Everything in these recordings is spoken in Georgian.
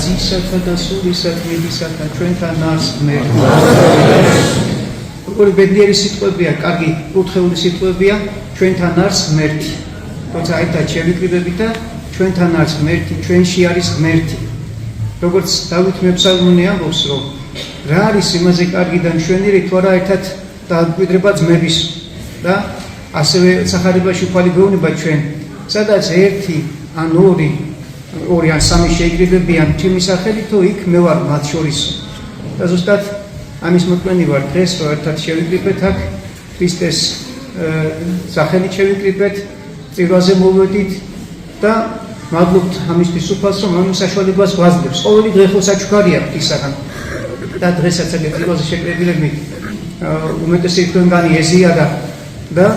ძისათა და სულისა თმიდისათა ჩვენთან არს ღმერთი. როგორი ბედნიერი სიტყვებია, კარგი კურთხეული სიტყვებია, ჩვენთან არს ღმერთი. თორსა აითა შევიკრიბებით და ჩვენთან არს ღმერთი, ჩვენში არის ღმერთი. როგორც დავით მეფსალმონი ამბობს, რომ რა არის იმაზე კარგი და მშვენიერი, თუ არა ერთად დააკვირდება ძმების და ასევე სახარებაში უფალი გვეუბნება ჩვენ, სადაც ერთი ან ორი ან სამი შეიკრიბებიან ჩემი სახელით, თუ იქ მე ვარ მათ შორის. და ზუსტად ამის მოწმენი ვარ დღეს, რომ ერთად შევიკრიბეთ აქ ქრისტეს სახელით შევიკრიბეთ, წირვაზე მოვედით და მადლობთ ამისთვის უფალს, რომ ამ საშუალებას გვაძლევს. ყოველი დღე ხო საჩუქარია ღვთისაგან და დღესაც ეგ წირვაზე შეკრებილები უმეტესი თქვენგანი ეზიარა და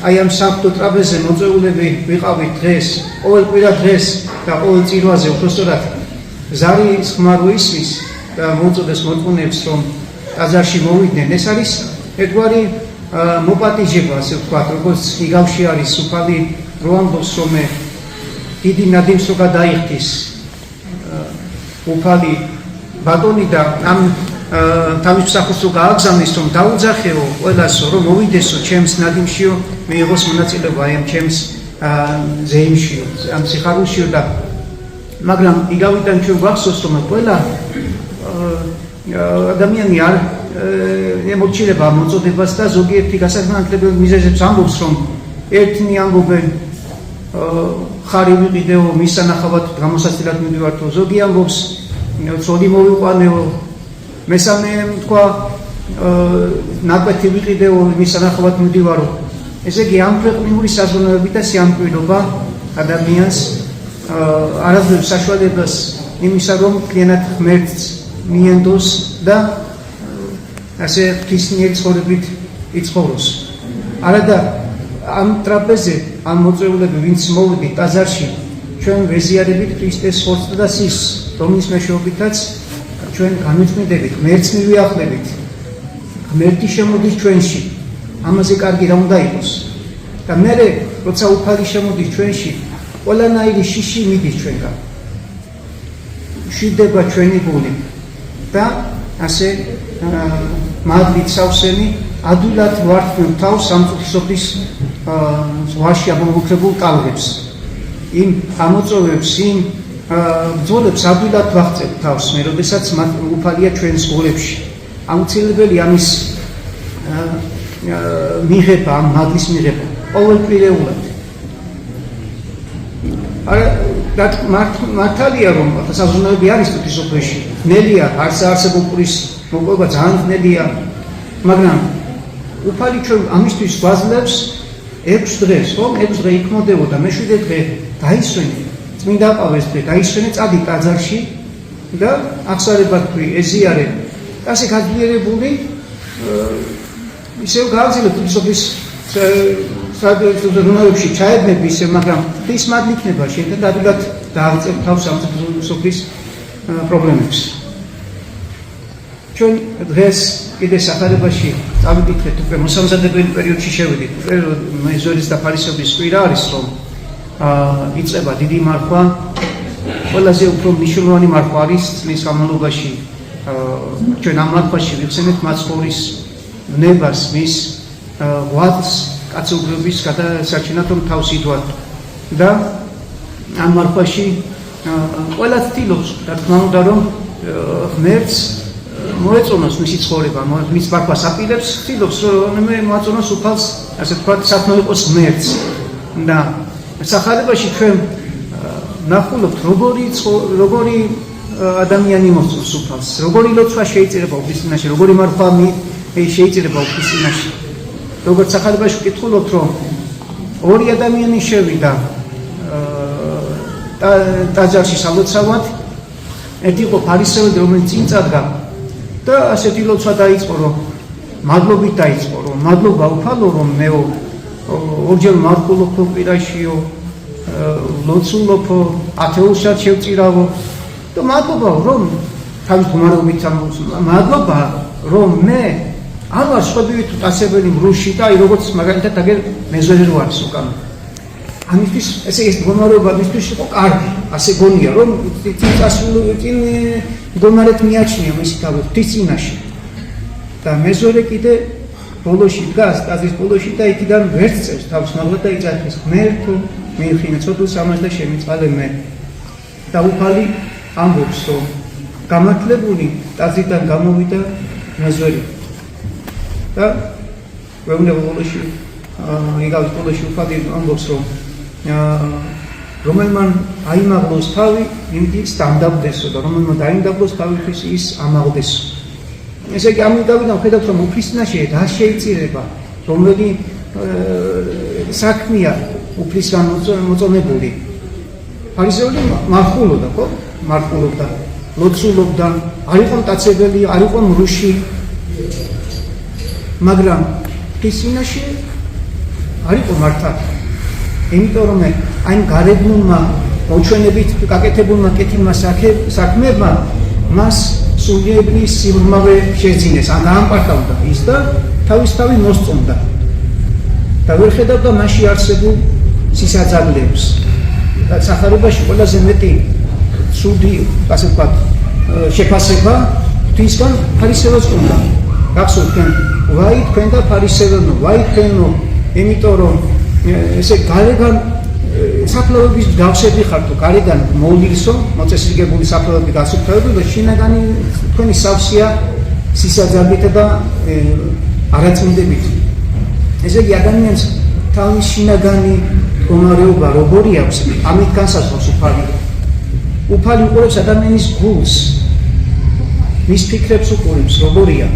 აი ამ საბთო ტრაპეზზე მოწვეულები ვიყავით დღეს, ყოველ კვირა დღეს და ყოველ წირვაზე უпростоრად ზარის ხმარო ისმის და მოუწოდეს მოწმეებს, რომ ტაძარში მოვიდნენ. ეს არის ერთგვარი მოპატიჟება, ასე ვთქვათ, როგორც იგავში არის უფალი რო ამბობს, რომ დიდი ნადიმს რო გადაიხდის უფალი ბატონი და ამ თავის მსახურს რო გააგზავნის, რომ დაუძახეო ყველას, რომ მოვიდესო ჩემს ნადიმშიო, მიიღოს მონაწილეობა აი ამ ჩემს ზეიმშიო, ამ სიხარულშიო და მაგრამ იგავიდან ჩვენ გვახსოვს, რომ ყველა ადამიანი არ ემორჩილება მოწოდებას და ზოგიერთი გასაგრძელებელ მიზეზებს ამბობს, რომ ერთნი ამბობენ ხარი ვიყიდეო, მის სანახავად გამოსაცილად მივიდივართო, ზოგი ამბობს ცოდი მოვიყვანეო, მესამე თქვა ნაკვეთი ვიყიდეო, მის სანახავად მივიდივარო. ესე იგი ამ ქვეყნიური საზრუნოები და სიამოვნება ადამიანს არასდროს საშუალებას იმისა, რომ კლიანად ღმერთს მიენდოს და ასე ღვთისმიერი ცხოვრებით იცხოვროს. არადა ამ ტრაპეზზე ამ მოწვეულები, ვინც მოვიდით ტაძარში, ჩვენ ვეზიარებით ქრისტეს ხორცს და სისს, რომლის მეშვეობითაც ჩვენ განვიწმინდებით, ღმერთს მივიახლებით. ღმერთი შემოდის ჩვენში. ამაზე კარგი რა უნდა იყოს. და მერე, როცა უფალი შემოდის ჩვენში, ყველანაირი შიში მიდის ჩვენგან. მშვიდება ჩვენი გული და ასე მადლით სავსემი ადვილად ვართმევ თავს ამ ღვთისობის ზღვაში ამომუქრებულ ტალღებს. იმ ამოწოვებს, იმ ბრძოლებს ადვილად ვაღწევ თავს მე, როდესაც უფალია ჩვენს გულებში. აუცილებელი ამის მიღება, ამ მადლის მიღება ყოველკვირეულად. მართალია, რომ საზრუნოები არის ღვთისმოქმედში, ნელია არსებულ პურის მოპოვება ძალიან ნელია, მაგრამ უფალი ჩვენ ამისთვის გვაძლევს 6 დღეს, რომ 6 დღე იქნოდეო და მე-7 დღე დაისვენე, წმინდა პავლეს დღე დაისვენე, წადი ტაძარში და აღსარებად თქვი, ეზიარე, ასე გაძლიერებული ისევ გააგრძელებ ღვთისმოქმედის საზრუნოებში ჩაებნები ისე, მაგრამ ღვთის მადლი იქნება შენ და ადვილად დააღწევ თავს ამ ღვთისმოქმედის პრობლემებს. ჩვენ დღეს კიდე სახარებაში წავიკითხეთ, უკვე მოსამზადებელი პერიოდში შევიდით. მეზორის და ფარისეობის კვირა არის, რომ იწყება დიდი მარხვა, ყველაზე უფრო მნიშვნელოვანი მარხვა არის წლის განმავლობაში. ჩვენ ამ მარხვაში ვიხსენებთ მაცხოვრის ნებას, მის ღვაწლს კაცობრიობის გადასარჩენად, რომ თავს იდვათ. და ამ მარხვაში ყველა ცდილობს, რა თქმა უნდა, რომ ღმერთს მოეწონოს მისი ცხოვრება, მის მარხვას აპირებს, ცდილობს, რომ მოაწონოს უფალს, ასე ვთქვათ, საქმე იყოს ღმერთს. და სახარებაში ჩვენ ნახულობთ, როგორი ადამიანი მოსწონს უფალს, როგორი ლოცვა შეიძლება უფლის წინაშე, როგორი მარხვა შეიძლება უფლის წინაშე. როგორც სახარებაში ვკითხულობთ, რომ ორი ადამიანი შევიდა ტაძარში სალოცავად, ერთი იყო ფარისეველი, რომელიც წინ წადგა და ასეთი ლოცვა დაიწყო, რომ მადლობით დაიწყო, რომ მადლობა უფალო, რომ მე ორჯერ მარხულობო კვირაშიო, ლოცულობო, ათეულსაც შევწირავო და მადლობა, რომ თავის გუმარობით ამბობს, მადლობა, რომ მე არ ვარ სხვებივით უტაცებელი მრუში და აი როგორც მაგალითად აგერ მეზოზე რო არის უკან. ამისთვის ესე ეს მდგომარეობა მისთვის იყო კარგი, ასე გონია, რომ წინ მდგომარედ მიაჩნია მისი თავი ღვთის წინაშე. და მეზორე კიდე ბოლოში დგას, ტაძრის ბოლოში და იქიდან ვერც წევს თავს ნაღლა და იძახის ღმერთო, მიიხინე ცოდვილს ამას და შემიწყალე მე. და უფალი ამბობს, რომ გამართლებული ტაძრიდან გამოვიდა მეზორე. და ვეუბნება ბოლოში იგავს ბოლოში უფალი ამბობს, რომ რომელმან აიმაღლოს თავი, იმის დამდაბდესო და რომელმან დაიმდაბლოს თავისთვის ის ამაღლდესო. ესე იგი ამიტომ ხედავთ, რომ უფლის წინაშე რა შეიწირება, რომელი საქმეა უფლისგან მოწონებული. ფარისეული მარხულობდა, ხო? მარხულობდა, ლოცულობდა, არ იყო მტაცებელი, არ იყო მრუში. მაგრამ ღვთის წინაშე არ იყო მართალი. იმიტომ რომ აი გარეგნულმა მოჩვენებით გაკეთებულმა კეთილმა საქმეებმა მას სულიერი სიბრმავე შეძინეს, ან დაამპართავდა ის და თავისთავად მოსწონდა. და ვერ ხედავდა მასში არსებულ სისაძაბლეებს. და სახარებაში ყველაზე მეტი ცუდი, ასე ვთქვათ, შეფასება ღვთისგან ფარისეველს უნდა. გახსოვთ თქვენ, ვაი თქვენ და ფარისეველნო, ვაი თქვენო, იმიტომ რომ ესე გარეგან საფლავების გავსები ხართ, გარეგან მოვლისო, მოწესრიგებული საფლავები გასუფთავებო და შინაგანი თქვენი სავსეა სისაძაბით და არაწმინდებით. ესე იგი ადამიანს თავის შინაგანი მდგომარეობა როგორი აქვს, ამით განსაზღვრავს უფალი. უფალი უყურებს ადამიანის გულს, მის ფიქრებს უყურებს, როგორია.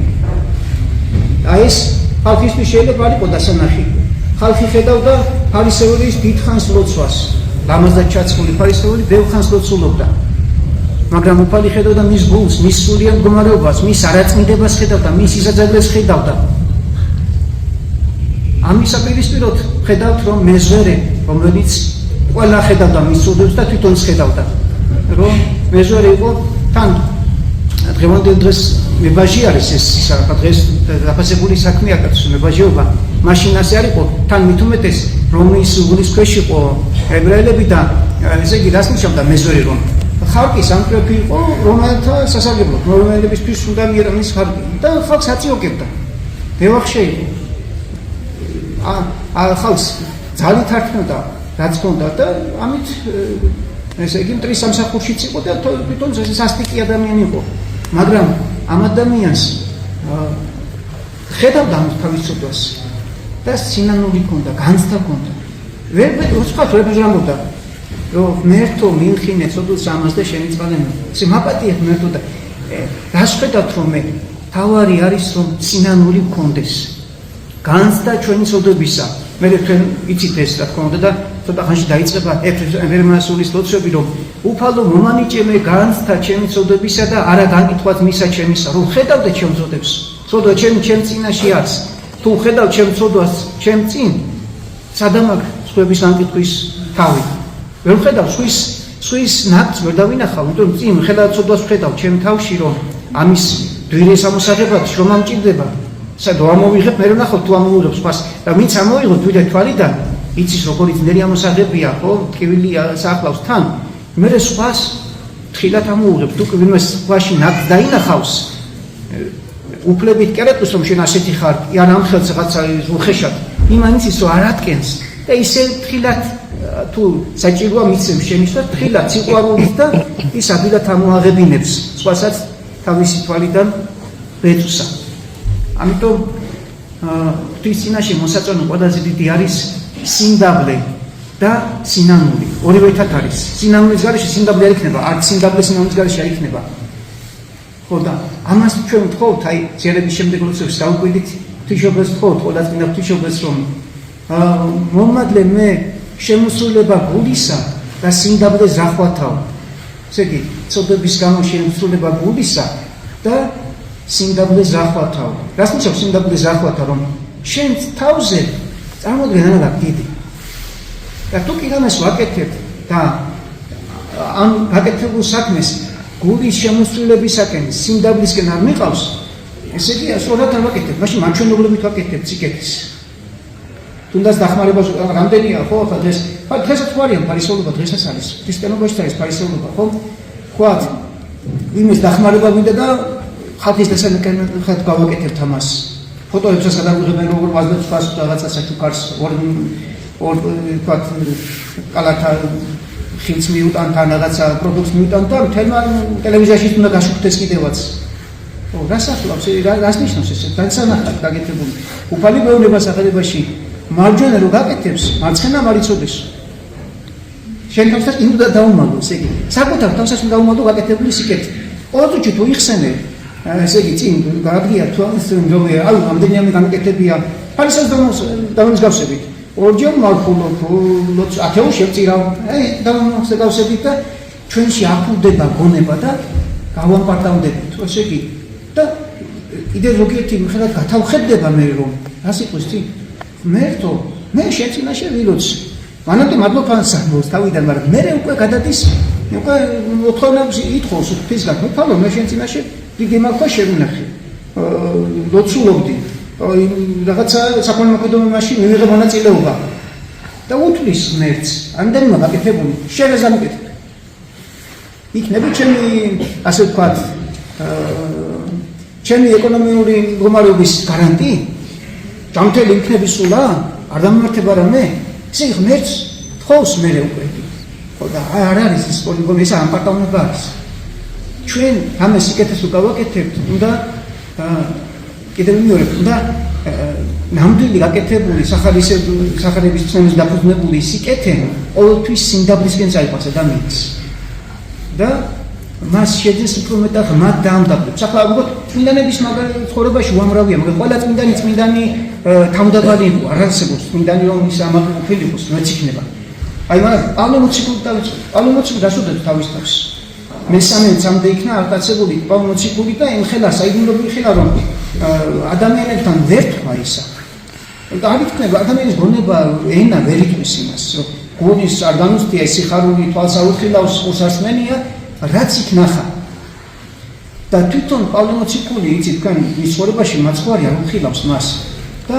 აი ეს ხალხისთვის შეიძლება არ იყოს დასანახი. ხალხი ხედავდა ფარისეულის დიდხანს ლოცვას, ლამაზად ჩაცხული ფარისეული ბევრ ხანს ლოცულობდა. მაგრამ უფალი ხედავდა მის გულს, მის სულიერ მდგომარეობას, მის არაწმიდებას ხედავდა, მის სისაძაბლეს ხედავდა. ამის საპირისპიროდ ხედავთ, რომ მეზორე, რომელიც ყველა ხედავდა მის ცოდვებს და თვითონს ხედავდა, რომ მეზორე იყო თან დღევანდელ დღეს მებაჟიარეს ეს დღეს დაფასებული საქმეა კაცო მებაჟიობა. მაშინ ასე არ იყო, თან მით უმეტეს რომის უგულის ქვეშ იყო ებრაელები და ესე იგი რას ნიშნავდა მეზორე, რომ ხალხი სამკვეთი იყო რომელთა სასარგებლოდ, რომლებისთვის უნდა მიერმის ხალხი და ხალხს აწიოკებდა. ბევახშე იყო. ხალხს ძალით ართმევდა, რაც ჰქონდა და ამით ესე იგი მტრის სამსახურშიც იყო და თვითონ სასტიკი ადამიანი იყო. მაგრამ ამ ადამიანს ხედავდა თავის ცოდვას და სინანული ჰქონდა, განცდა ჰქონდა. ვერ ამბობდა, რომ ღმერთო მიიხინე ცოდვას ამას და შემიწყალე მე. ესე მაპატია ღმერთო და რას ხედავთ, რომ მე თავარი არის, რომ სინანული ჰქონდეს. განცდა ჩვენი ცოდვებისა. მე თქვენ იცით ეს რა თქმა უნდა და ცოტა ხანში დაიწყება ეფერმასულის ლოცვები, რომ უფალო მომანიჭე მე განცდა ჩემი ცოდვებისა და არა განკითხვაც მისა ჩემისა, რომ ხედავდე ჩემ ცოდვებს. ცოდვა ჩემ წინაში არის. თუ ხედავ ჩემ ცოდვას ჩემ წინ, სადამაგ სხვების განკითხვის თავი. ვერ ხედავ სხვის ნაკს ვერ დავინახავ, იმიტომ წინ ხედავ ცოდვას ხედავ ჩემ თავში, რომ ამის დვირეს ამოსაღებად რომ ამჭირდება. სადო ამოვიღებ, მე ვნახავ თუ ამოვიღებს ფას და ვინც ამოვიღოთ თვითონ თვალიდან, იცის როგორი ძნელი ამოსაღებია, ხო, ტკივილი საახლავს თან, მე სხვას თხილად ამოვიღებ, თუ ვინმე სხვაში ნაკს დაინახავს, უფლებით კერატოს რომ შენ ასეთი ხარ, ან ამ ხელს რაღაცა უხეშად, იმანიცის რომ არ ატკენს და ისე თხილად თუ საჭიროა მიცემ შემისვა, თხილად სიყვარულით და ის ადვილად ამოაღებინებს სხვასაც თავისი თვალიდან ბეწვსა. ამიტომ ღვთის წინაშე მოსაწონო ყველაზე დიდი არის სიმდაბლე და სინანული. ორივე ერთად არის. სინანულის გარეშე სიმდაბლე არ იქნება, არც სიმდაბლე სინანულის გარეშე არ იქნება. ხო და ამას ჩვენ ვთხოვთ, აი ზიარების შემდეგ როდესაც დაუკვირდით ღვთისმშობელს ვთხოვთ, ყველას მინდა ღვთისმშობელს რომ მომადლე მე შემოსულება გულისა და სიმდაბლე ზახვათავ. ესე იგი, ცოდვების გამო შემოსულება გულისა და სიმდაბლე ზახვათავ. რას ნიშნავს სიმდაბლე ზახვათა, რომ შენ თავზე წარმოდგენ რა დიდი. და თუ კი ამას ვაკეთებ და ამ გაკეთებულ საქმეს გულის შემოსულებისაკენ სიმდაბლისკენ არ მიყავს, ესე იგი ასრულად არ ვაკეთებ, მაშინ მაჩვენებლობით ვაკეთებ ციკეთის. თუ თუნდაც დახმარებას რამდენია ხო ახლა დღესაც ვარიან ფარისეულობა დღესაც არის ქრისტიანობაშიც არის ფარისეულობა ხო ვთქვათ იმის დახმარება მინდა და ხალხის დასანაკებლად გავაკეთებთ ამას ფოტოებსაც გადავიღებენ როგორ ვაზდებს რაღაცა საჩუქარს ორ ვთქვათ კალათა ხილს მიუტან თან რაღაცა პროდუქტს მიუტან და თელმა ტელევიზიაში უნდა გაშუქდეს კიდევაც რას ახლავს რას ნიშნავს ეს განსანახად გაკეთებული უფალი მეუბნება სახელებაში მარჯვენა რო გაკეთებს მარცხენა მარიცოდეს შენ თავსაც უნდა დაუმალო ესე იგი საკუთარ თავსაც უნდა დაუმალო გაკეთებული სიკეთე ოთუჩი თუ იხსენე ესე იგი წინ გადაგია თუ ამის რომელი აუ ამდენიმე გამეკეთებია ფარისას დამსგავსებით ორჯერ მარხულობ ათეულ შევწირავ დამსგავსებით და ჩვენში აფუდება გონება და გავამპარტავდებით ესე იგი და კიდე ზოგიერთი მიხედავთ გათავხედდება მე რომ რას იყოს თი მერთო მე შეცინაშე ვილოცი მანამდე მადლობა სამბოს თავიდან მაგრამ მე უკვე გადადის უკვე ოთხოვნებს ითხოვს ფისგან მოფალო მე შეცინაშე დიდი მაგა შევინახე ლოცულობდი რაღაცა საკონმოქმედო მივიღე მონაწილეობა და უთვლის ღმერთს ამდენმა გაკეთებული შევეზამკეთებ იქნება ჩემი ასე ვთქვათ ჩემი ეკონომიური მდგომარეობის გარანტი ჯანმრთელი იქნები სულა არ დამმართება რამე ისე ღმერთს თხოვს მე უკვე ხო და არ არის ის პოლიგონი ეს ამპარტავნება არის ჩვენ ამას სიკეთეს თუ გავაკეთებთ უნდა კიდევ მეორე უნდა ნამდვილი გაკეთებული სახარების ცნების დაფუძნებული სიკეთე ყოველთვის სიმდაბლისკენ წაიყვანს ადამიანს და მას შეძლეს უფრო მეტად ღმად დაამდაბლებს. ახლა უბრალოდ წმინდანების ცხოვრებაში უამრავია, მაგრამ ყველა წმინდანი თავმდაბალი იყო, არ არსებობს წმინდანი რომ ის ამაყროფილი იყოს, მეც იქნება. აი მაგრამ პავლე მოციქული დასუდებს თავის თავს. მესამე წამდე იქნა არტაცებული პავლე მოციქული და იმხელა საიდუმლოები ხილა რომ ადამიანებთან ვერ თქვა ისა. და არ იქნება ადამიანის გონება ენა ვერ იტყვის იმას, რომ გონის არ განუცდია ეს სიხარული თვალს აუხილავს ყურსასმენია რაც იქ ნახა და თვითონ პავლე მოციქული იცით თქვენ მის ცხოვრებაში მაცხოვარი არ უხილავს მას და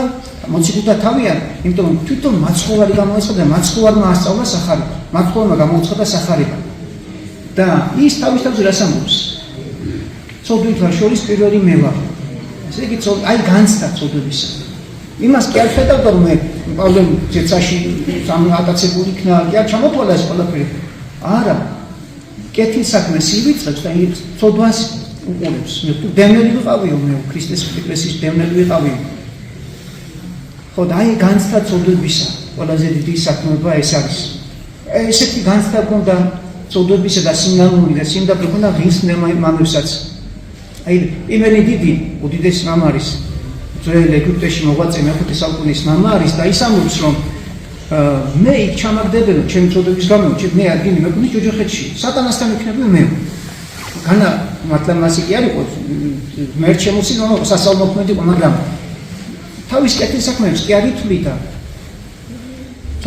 მოციქულთა თავია იმიტომ რომ თვითონ მაცხოვარი გამოეცხადა მაცხოვარმა ასწავლა სახარება მაცხოვარმა გამოუცხადა სახარება და ის თავის თავზე რას ამბობს ცოდვითა შორის პირველი მე ვარ ესე იგი აი განცდა ცოდვისა იმას კი არ ხედავდა რომ მე პავლე ცეცაში სამატაცებული იქნა კი არ ჩამოთვალა ეს ყველაფერი არა კეთის საქმე სივიწყებს და ის ცოდვას უყურებს. მე დევნილი ვიყავიო მე ქრისტეს ეკლესიის დევნილი ვიყავიო. ხო და აი განცდა ცოდვებისა ყველაზე დიდი საქმეა ეს არის. ესეთი განცდა გონდა ცოდვებისა და სიმნაური და სიმდაბლე გონდა ღირს მამებსაც. აი იმენი დიდი უდიდესი მამა არის ძველ ეგვიპტეში მოღვაწე მეხუთე საუკუნის მამა არის და ის ამბობს რომ მე იქ ჩამაგდებელო ჩემი ცოდვების გამო მე ადგილი მეკვნი ჯოჯოხეთში სატანასთან იქნები მე განა მართლა მასი კი არ იყო ღმერთ შემოსილ სასწაულმოქმედი იყო მაგრამ თავის კეთის საქმეებს კი არ ითვლიდა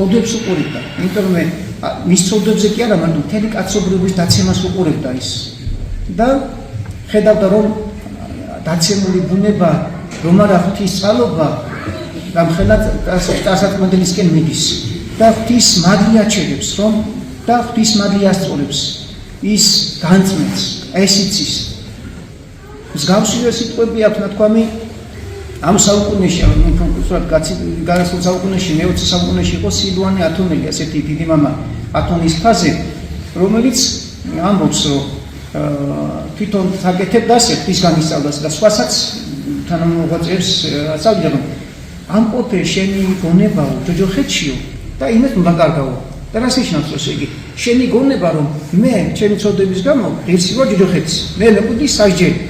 ცოდვებს უყურებდა იმიტომ რომ მის ცოდვებზე კი არა მაგრამ მთელი კაცობრიობის დაცემას უყურებდა ის და ხედავდა რომ დაცემული ბუნება რომ არა ღვთისწყალობა და მხოლოდ დასათმოდებისკენ მიდის და ღვთის მადლი აჩერებს რომ და ღვთის მადლი ასწორებს ის განწმენს ეს იცის მსგავსი სიტყვები აქვს ნათქვამი ამ საუკუნეში უბრალოდ გასულ საუკუნეში მე-20 საუკუნეში იყო სილვანე ათონელი ასეთი დიდი მამა ათონის ფაზე რომელიც ამბობს რომ თვითონ საკეთებდა ღვთის განისწავლას და სხვასაც თანამოღვაწეებს ასწავლიდა რომ ამ ყოფე შენი გონებაო ჯოჯოხეთშიო და იმას უნდა კარგაო და რას ნიშნავს ესე იგი შენი გონება რომ მე ჩემი ცოდვების გამო ღირსი ვარ ჯოჯოხეთს მე მეკუდი სასჯელი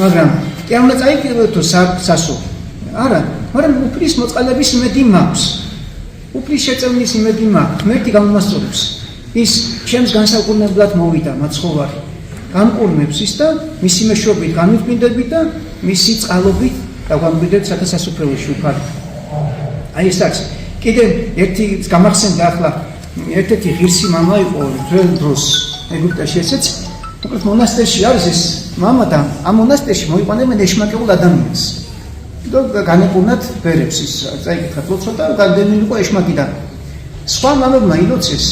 მაგრამ კი არ უნდა წაიკიდო სასო არა მაგრამ უფლის მოწყალების იმედი მაქვს უფლის შეწევნის იმედი მაქვს ღმერთი გამომასწორებს ის ჩემს განსაკუთრებულად მოვიდა მაცხოვარი განკურნებს ის და მისი მეშვეობით განვიწმინდებით და მისი წყალობით და გამგვიდეთ სათასასუფრეოში უფალი. აი ეს არის. კიდე ერთი გამახსენდა ახლა ერთ-ერთი ღირსი მამა იყო ძველ დროს ეგვიპტეში ესეც უკეთ მონასტერში არის ეს მამა და ამ მონასტერში მოიყვანებენ ეშმაკეულ ადამიანს. და განეკუნათ ბერებს ის წაიკითხა ლოცვა და განდენილიყო ეშმაკიდან. სხვა მამებმა ილოცეს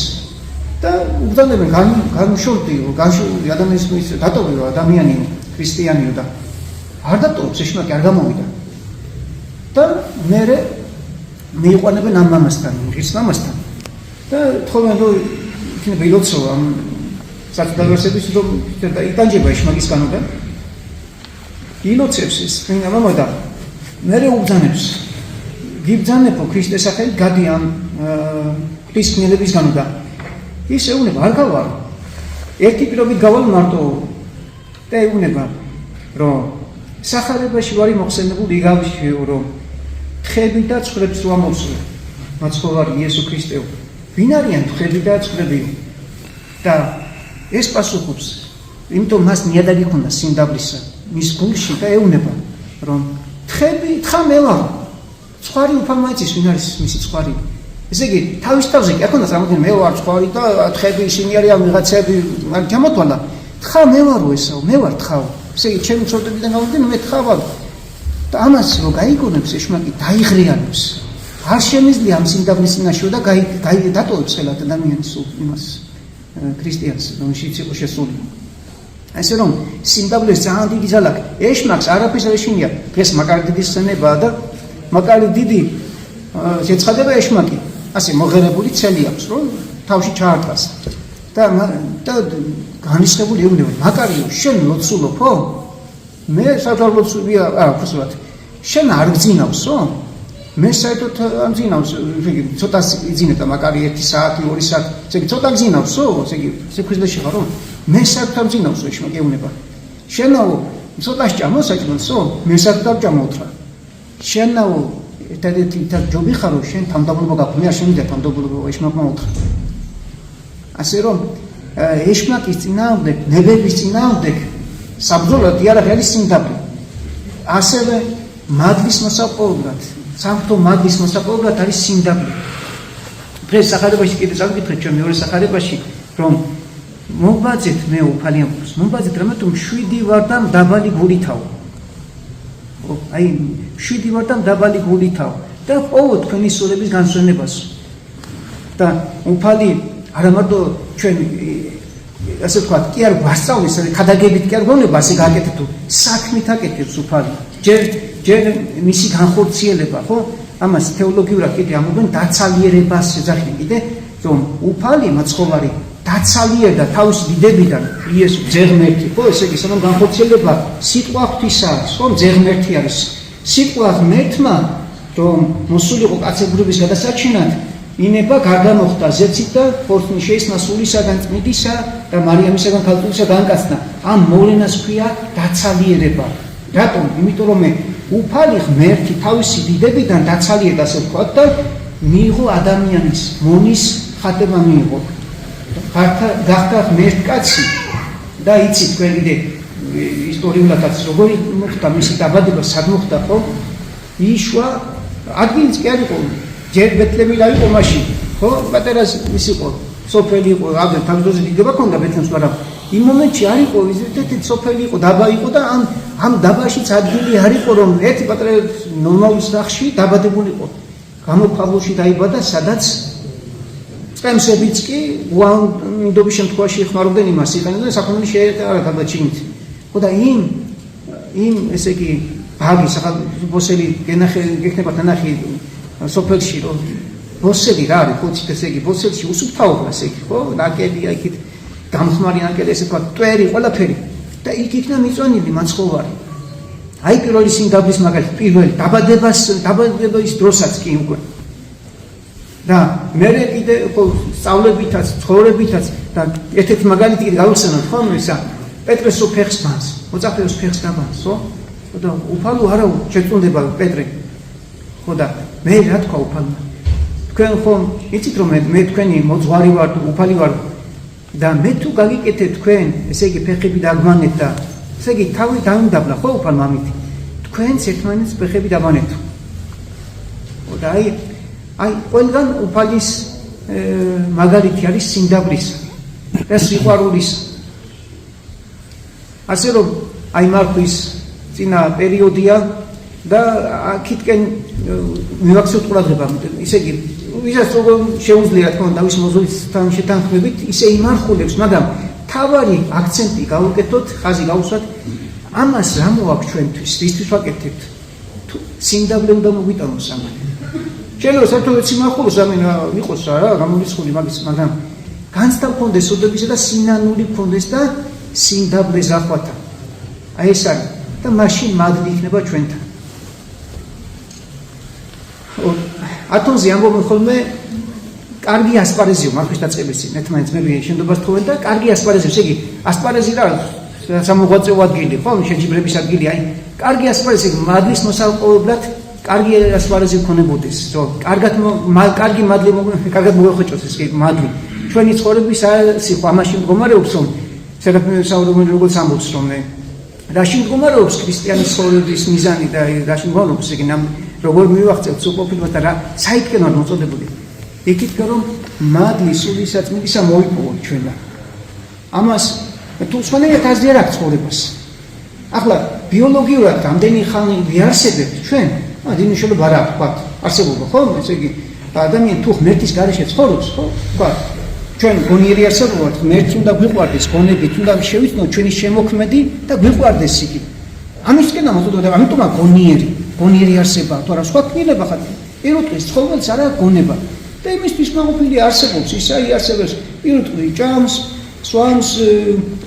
და უბრძანებენ განშორდიო, ადამიანის დატოვიო ადამიანი ქრისტიანიო და არ დატოვებს ეშმაკი არ გამოვიდა. და მერე მიიყვანებენ ამ მამასთან, ღირს მამასთან. და თხოვენ რომ იქნება ილოცო ამ საწდავერსების რომ იტანჯება ეშმაკისგანო და ილოცებს ის წინა მამა და მერე უბრძანებს გიბრძანებო ქრისტეს სახელით გადი ამ ქრისტიანებისგანო და ის ეუბნება არ გავარო ერთი პირობით გავალ მარტო და ეუბნება რომ სახარებაში ვარი მოხსენებული იგავშიო რომ თხები და ცხრებს რო ამოვსვე მაცხოვარი იესო ქრისტეო ვინ არიან თხები და ცხრებიო და ეს პასუხობს იმიტომ მას ნიადაგი ჰქონდა სიმდაბლისა მის გულში და ეუბნება რომ თხები თხა მე ვარ ცხვარი უფალმა იცის ვინ არის მისი ცხვარი ესე იგი თავის თავზე კი ახონდა სამოდენ მე ვარ ცხვარი და თხები ისინი არიან ვიღაცები მაგრამ ჩამოთვალა თხა მე ვარო ესაო მე ვარ თხაო ესე იგი ჩემი ცოტებიდან გავუდგენ მე თხა ვარ და ამას რო გაიგონებს ეშმაკი დაიღრიანებს არ შემიძლია ამ სიმდაბლის წინაშეო და დატოვებს ხელად ადამიანის იმას ქრისტიანს რომელშიც იყო შესული ასე რომ სიმდაბლეს ძალიან დიდი ძალა ეშმაკს არაფერს არ ეშინია დღეს მაგარი დიდი სცენებაა და მაგარი დიდი შეცხადება ეშმაკი ასე მოღერებული ცელი აქვს რომ თავში ჩაარტყას და განისხებული ეუბნება მაგარიო შენ ლოცულობ ხო მე საერთოდ ლოცულია აფსვათ შენ არ გძინავსო მე საერთოდ არ გძინავს ცოტა იძინებ და მაგარი 1 საათი 2 საათი ესე იგი ცოტა გძინავსო ესე იგი სიკვდილში ხარო მე საერთოდ არ გძინავსო ეშმაკი ეუბნება შენაო ცოტა ჭამოსაჭმოსო მე საერთოდ არ ჭამოთრა შენაო ერთადერთი ჯობი ხარო შენ თამდაბლობა გაქვს მე არ შემიძლია თამდაბლობა ეშმაკმა უთხრა ასე რომ ეშმაკის წინააღმდეგ ნებების წინააღმდეგ საბრძოლოდ იარაღი არის სიმდაბლე ასევე მადლის მოსაპოვებლად სამთო მადლის მოსაპოვებლად არის სიმდაბლე დღეს სახარებაში კიდე წავიკითხეთ ჩვენ მეორე სახარებაში რომ მომბაძეთ მე უფალი ამბობს მომბაძეთ რამეთუ 7 ვარ და დაბალი გულითავ აი 7 ვარ და დაბალი გულითავ და ყოველ თქვენი სულების განსვენებას და უფალი არა მარტო ჩვენ ასე ვთქვათ კი არ გვასწავლის ხადაგებით კი არ გონება ასე გააკეთებთ საქმით აკეთებს უფალი ჯერ მისი განხორციელება ხო ამას თეოლოგიურად კიდე ამობენ დაცალიერებას ეძახიან კიდე რომ უფალი მაცხოვარი დაცალიერდა თავის დიდებიდან იესო ძეღმერთი ხო ესე იგი სანამ განხორციელება სიტყვა ღვთისაა ხო ძეღმერთი არის სიტყვა ღმერთმა რომ მოსულიყო კაცებრიობის გადასაჩინად ინება გარდამოხდა ზეცით და ხორცნი შეისმა სულისაგან წმიდისა და მარიამისაგან ქალწულისა განკაცნა ამ მოვლენას ქვია დაცალიერება რატომ იმიტომ რომ უფალი ღმერთი თავისი დიდებიდან დაცალიერდა ასე ვთქვათ და მიიღო ადამიანის მონის ხატება მიიღო გახდა ღმერთკაცი და იცით თქვენ კიდე ისტორიულადაც როგორი მოხდა მისი დაბადება სად მოხდა ხო იშვა ადგილიც კი არ იყო ჯერ ბეთლემი და იყო მაშინ ხო პატერას ის იყო სოფელი იყო აგერ თავზე დიდება ქონდა ბეთლემს მაგრამ იმ მომენტში არ იყო ისეთი სოფელი იყო დაბა იყო და ამ დაბაშიც ადგილი არ იყო რომ ერთი პატერა ნორმალურ სახლში დაბადებულიყო გამოქვაბულში დაიბადა სადაც წემსებიც კი უამიდობის შემთხვევაში ეხმარებდნენ იმას იყენებდნენ და საქონელი შეეყარა გადაჭინით ხო და იმ ესე იგი ბაგი ბოსელი გექნება თანახი სოფელში რომ ბოსელი რა არის ხო ესე იგი ბოსელში უსუფთავობა ესე იგი ხო ნაკელია იქით გამხმარი ნაკელი ესე თქვა ტვერი ყველაფერი და იქ-იქნა მიწვანილი მაცხოვარი აი პირველი სიმდაბლის მაგალითი პირველი დაბადების დროსაც კი უკვე და მერე კიდე სწავლებითაც ცხოვრებითაც და ერთ-ერთი მაგალითი კიდე გავიხსენოთ ხოლმე ისა პეტრესო ფეხს ბანს მოწაფეოს ფეხს დაბანს ხო და უფალო არა შეწუნდება პეტრე ხო და მე რა თქვა უფალმა თქვენ ხომ იცით რომ მე თქვენი მოძღვარი ვარ უფალი ვარ და მე თუ გაგიკეთეთ თქვენ ესე იგი ფეხები დაგმანეთ და ესე იგი თავი დაუნდაბლა ხო უფალმა ამით თქვენს ერთმანეთს ფეხები დაბანეთ ხო და აი ყველგან უფალის მაგალითი არის სიმდაბლის და სიყვარულის ასე რომ აი მართვის წინა პერიოდია და აქეთკენ მივაქციოთ ყურადღება, ისე იგი ვისაც როგორ შეუძლია თქო დავის მოზრდისთან შეთანხმებით, ისე იმარხულებს, მაგრამ თავარი აქცენტი გავუკეთოთ, ხაზი გავუსვათ, ამას რა მოაქვს ჩვენთვის, რისთვის ვაკეთებთ? თუ სიმდაბლე უნდა მოგვიტანოს ამან. შეიძლება საერთოდ სიმახულოს ამენა იყოს რა, გამომიცხული მაგის, მაგრამ განცდა მქონდეს ოდებისა და სინანული მქონდეს და სიმდაბლე ზახვათა. აი ეს არის და მაშინ მადლი იქნება ჩვენთან. ათონზე ამბობენ ხოლმე კარგი ასპარეზიო მარხვის დაწყების წინ ერთმანეთს მე შენდობას თხოვენ და კარგი ასპარეზიო, ესე იგი ასპარეზი რა სამოღვაწეო ადგილი ხო, შეჯიბრების ადგილი, აი კარგი ასპარეზი მადლის მოსალყოებლად კარგი ასპარეზი ქონებოდეს, რომ კარგი მადლი კარგად მოეხვეჭოს ეს მადლი. ჩვენი ცხოვრების სიყვარული ამაში მდგომარეობს, რომ საერთოდ როგორც ამბობს, რომ რაში მდგომარეობს ქრისტიანის ცხოვრების მიზანი და რაში მდგომარეობს, იგი როგორ მივახცევთ სულყოფილებას და რა საითკენ ვარ მოწოდებული. იქით რომ მადლი სული საწმინდისა მოიპოვოთ ჩვენლა. ამას თუ სხვანაირად აზრია აქვს ცხოვრებას. ახლა ბიოლოგიურად რამდენი ხანი ვიარსებებთ ჩვენ? დიდი მნიშვნელობა არ აქვს, ვთქვათ, არსებობა, ხო? ესე იგი, ადამიანი თუ ღმერთის გარეშე ცხოვრობს, ხო? ვთქვათ, ჩვენ გონიერი არსებობად, ღმერთი უნდა გვიყვარდეს, გონებით უნდა შევიცნოთ ჩვენი შემოქმედი და გვიყვარდეს იგი. ამისკენ ამოწოდოთ, ამიტომაა გონიერი არსება, თუ არა სხვა კნილება ხარ. პირუტყვის ცხოველს არა გონება. და იმისთვის მაყოფილი არსებობს, ისაი არსებობს, პირუტყვი ჭამს, სვამს,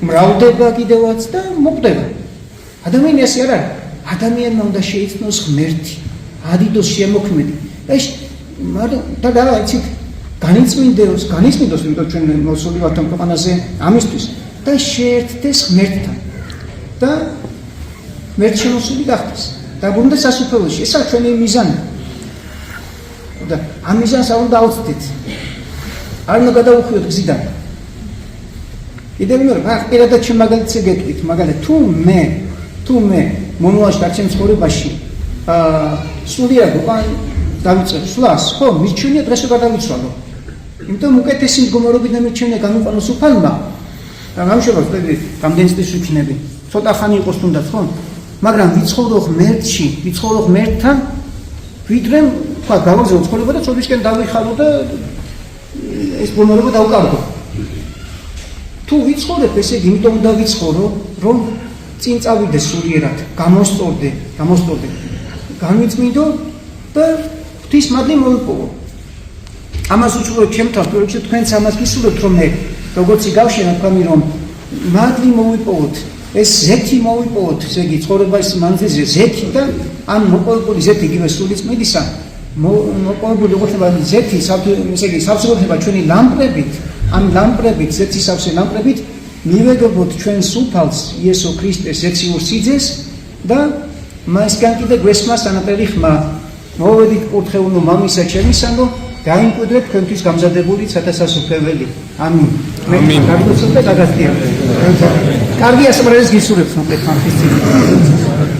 მრავლდება კიდევაც და მოკვდება. ადამიანი ასე არ არის. ადამიანმა უნდა შეიცნოს ღმერთი, ადიდოს შემოქმედი. და იცით, განიწმინდოს, იმიტომ ჩვენ მოსული ვართ ამ ქვეყანაზე ამისთვის და შეერთდეს ღმერთთან. და ღმერთშემოსული გახდეს. დაბრუნდა სასუფეველში. ესაა ჩვენი მიზანი. და ამ მიზანს არ უნდა აუცდეთ. არ უნდა გადავუხვიოთ გზიდან. კიდევ მეორე, პირადად ჩემ მაგალითზე გეტყვით, მაგალითად თუ მე მომავალში და ჩემ ცხოვრებაში სულიად უკან დავიწყებ სვლას, ხო, მიჩვენია დღესვე გადავიცვალო. იმიტომ უკეთესი მდგომარეობით და მიჩვენია გამოყვანოს უფალმა. და გამშობოს რამდენი წლის ვიქნები. ცოტა ხანი იყოს თუნდაც, ხო? მაგრამ ვიცხოვრო ღმერთში, ვიცხოვრო ღმერთთან, ვიდრე თქვა გავაგზავნო ცხოვრება და ცოდვისკენ დავიხალო და ეს მდგომარეობა დავკარგო. თუ ვიცხოვრებ, ესე იგი, იმიტომ უნდა ვიცხოვრო, რომ წინ წავიდე სულიერად, გამოსწორდე, განვიწმინდო და ღვთის მადლი მოვიპოვო. ამას უჩვენოთ ჩემთან, პროექტში თქვენც ამას გისურვებთ, რომ მე როგორც იგავშენა თქვენი, რომ მადლი მოვიპოვოთ, ეს ზეთი მოვიპოვოთ, ესე იგი, ცხოვრების მანძილზე ზეთი და ამ მოპოვებული ზეთი იგივე სულიწმიდისა, მოპოვებული ხდება ზეთი, ესე იგი, სავსეა ჩვენი ლამპრებით, ამ ლამპრებით, ზეთის სავსე ლამპრებით მივეგებოთ ჩვენ სუფალს იესო ქრისტეს ზეციურ სიძეს და მასგან კიდე გვესმას ანატრელი ხმა. მოვედით კურთხეულო მამისა ჩემისანო, დაიმკვიდრეთ თქვენთვის გამზადებული ცათასასუფეველი. ამინ. ამინ. კარგი ასპარეზს გისურვებთ მოკლედ ხანხის წინ.